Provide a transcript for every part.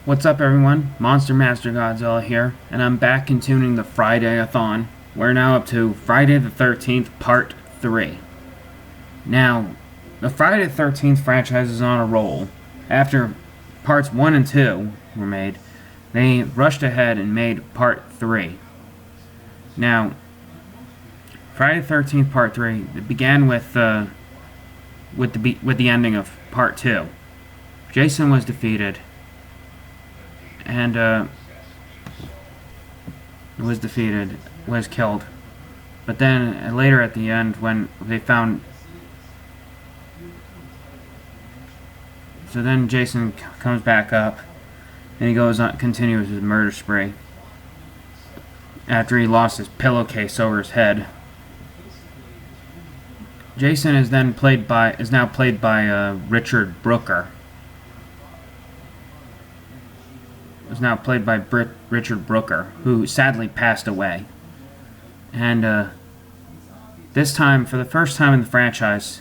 What's up, everyone? Monster Master Godzilla here, and I'm back continuing the Friday-A-Thon. We're now up to Friday the 13th, Part 3. Now, the Friday the 13th franchise is on a roll. After Parts 1 and 2 were made, they rushed ahead and made Part 3. Now, Friday the 13th, Part 3, it began with the ending of Part 2. Jason was defeated, and was killed. But then later at the end, when they found, so then Jason comes back up, and he continues his murder spree after he lost his pillowcase over his head. Jason is now played by Richard Brooker. Is now played by Richard Brooker, who sadly passed away. And this time, for the first time in the franchise,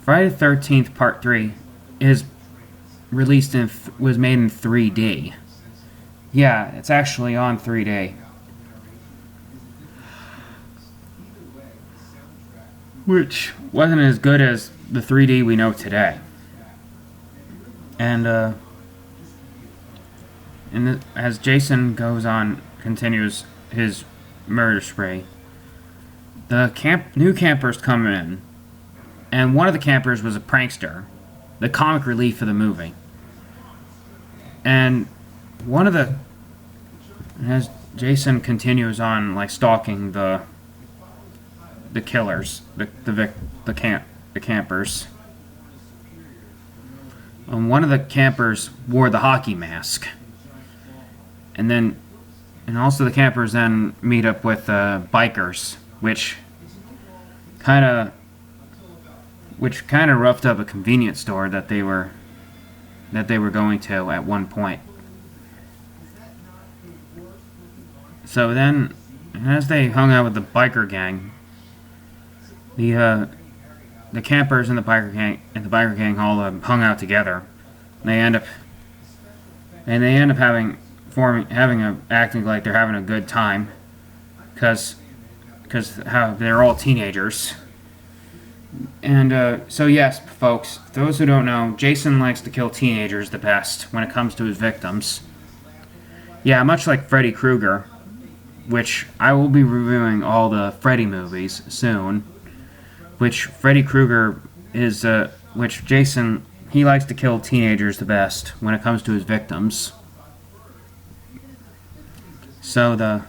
Friday the 13th Part 3 was made in 3D. Yeah, it's actually on 3D. Which wasn't as good as the 3D we know today. And as Jason continues his murder spree, the new campers come in, and one of the campers was a prankster, the comic relief of the movie. And as Jason continues on, stalking the killers, the campers. One of the campers wore the hockey mask. And also the campers then meet up with bikers, which kind of roughed up a convenience store that they were going to at one point. So then, as they hung out with the biker gang, the campers and the biker gang all hung out together. And they end up acting like they're having a good time, because how they're all teenagers. And so yes, folks, those who don't know, Jason likes to kill teenagers the best when it comes to his victims. Yeah, much like Freddy Krueger, which I will be reviewing all the Freddy movies soon. Which Freddy Krueger is, which Jason, he likes to kill teenagers the best when it comes to his victims. So one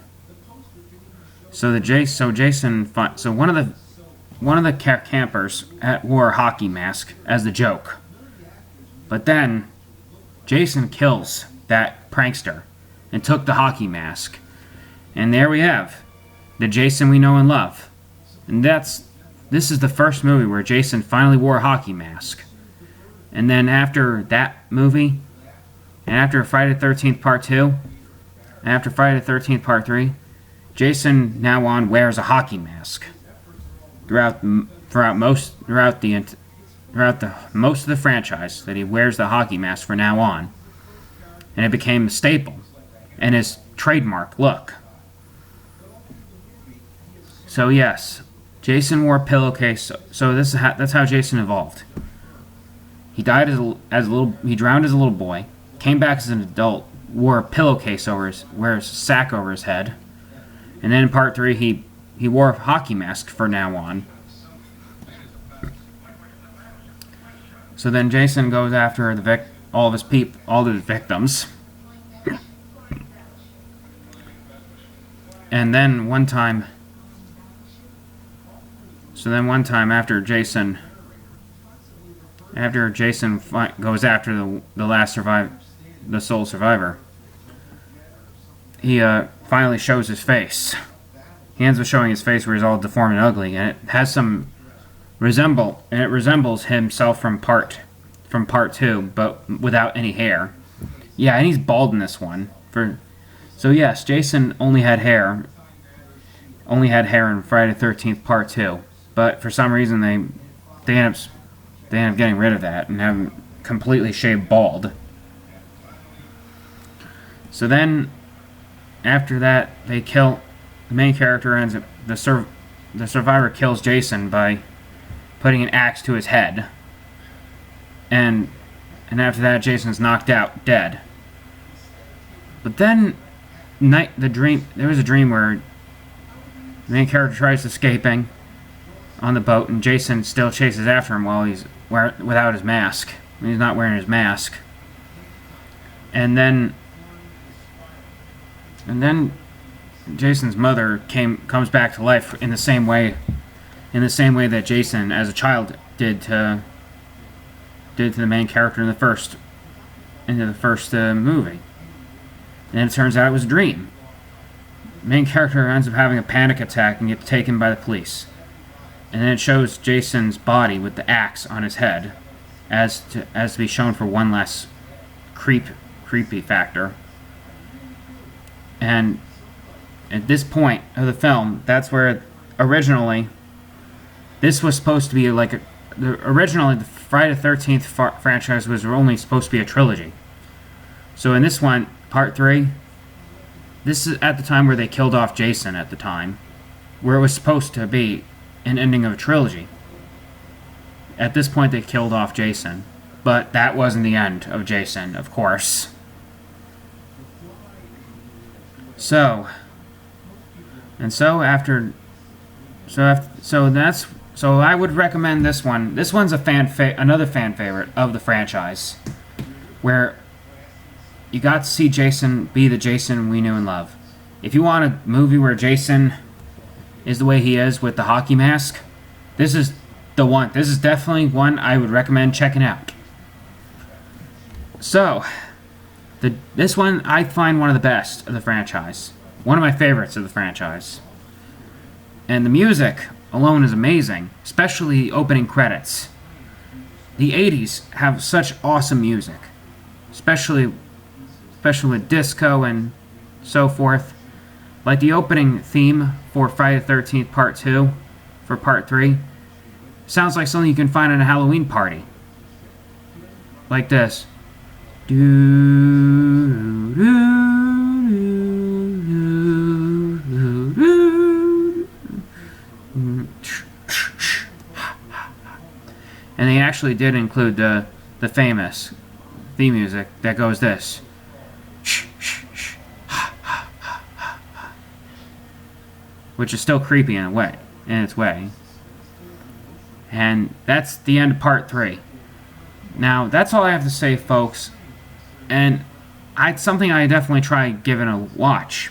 of the campers wore a hockey mask as the joke. But then Jason kills that prankster and took the hockey mask. And there we have the Jason we know and love. And this is the first movie where Jason finally wore a hockey mask. And then after that movie, and after Friday the 13th Part 2, and after Friday the 13th Part 3, Jason now on wears a hockey mask throughout most of the franchise. That he wears the hockey mask for now on, and it became a staple and his trademark look. So yes, Jason wore a pillowcase. So that's how Jason evolved. He died he drowned as a little boy, came back as an adult, wore a pillowcase wears a sack over his head, and then in Part 3 he wore a hockey mask for now on. So then Jason goes after all of his victims. And then one time after Jason goes after the sole survivor, he finally shows his face. He ends up showing his face where he's all deformed and ugly, and it resembles himself from part 2, but without any hair. Yeah, and he's bald in this one. So yes, Jason only had hair in Friday the 13th Part 2, but for some reason they end up getting rid of that and have him completely shaved bald. So then, after that, they kill the main character. Ends up the survivor kills Jason by putting an axe to his head, and after that, Jason's knocked out, dead. But then, there was a dream where the main character tries escaping on the boat, and Jason still chases after him while he's without his mask. He's not wearing his mask. And then Jason's mother comes back to life in the same way that Jason, as a child, did to the main character in the first movie. And it turns out it was a dream. The main character ends up having a panic attack and gets taken by the police. And then it shows Jason's body with the axe on his head, as to be shown for one less creepy factor. And at this point of the film, that's where originally this was supposed to be originally the Friday the 13th franchise was only supposed to be a trilogy. So in this one, part 3, this is at the time where they killed off Jason at the time, where it was supposed to be an ending of a trilogy. At this point, they killed off Jason, but that wasn't the end of Jason, of course. So I would recommend this one. This one's another fan favorite of the franchise, where you got to see Jason be the Jason we knew and love. If you want a movie where Jason is the way he is with the hockey mask, this is the one. This is definitely one I would recommend checking out. So, this one I find one of the best of the franchise. One of my favorites of the franchise. And the music alone is amazing, especially the opening credits. The 80s have such awesome music, especially with disco and so forth. Like the opening theme for Friday the 13th Part 2, for Part 3, sounds like something you can find at a Halloween party. Like this. And they actually did include the famous theme music that goes this. Which is still creepy in its way. And that's the end of Part 3. Now, that's all I have to say, folks. And something I definitely try giving a watch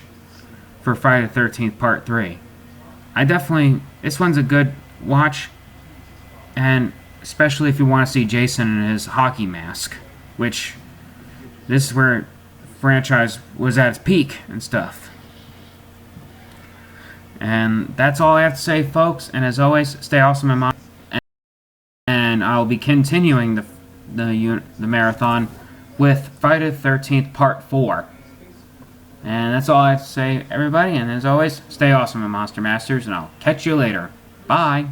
for Friday the 13th Part 3. This one's a good watch, and especially if you want to see Jason in his hockey mask, which this is where the franchise was at its peak and stuff. And that's all I have to say, folks. And as always, stay awesome in my. And I'll be continuing the marathon with Friday the 13th Part 4. And that's all I have to say, everybody. And as always, stay awesome in Monster Masters. And I'll catch you later. Bye.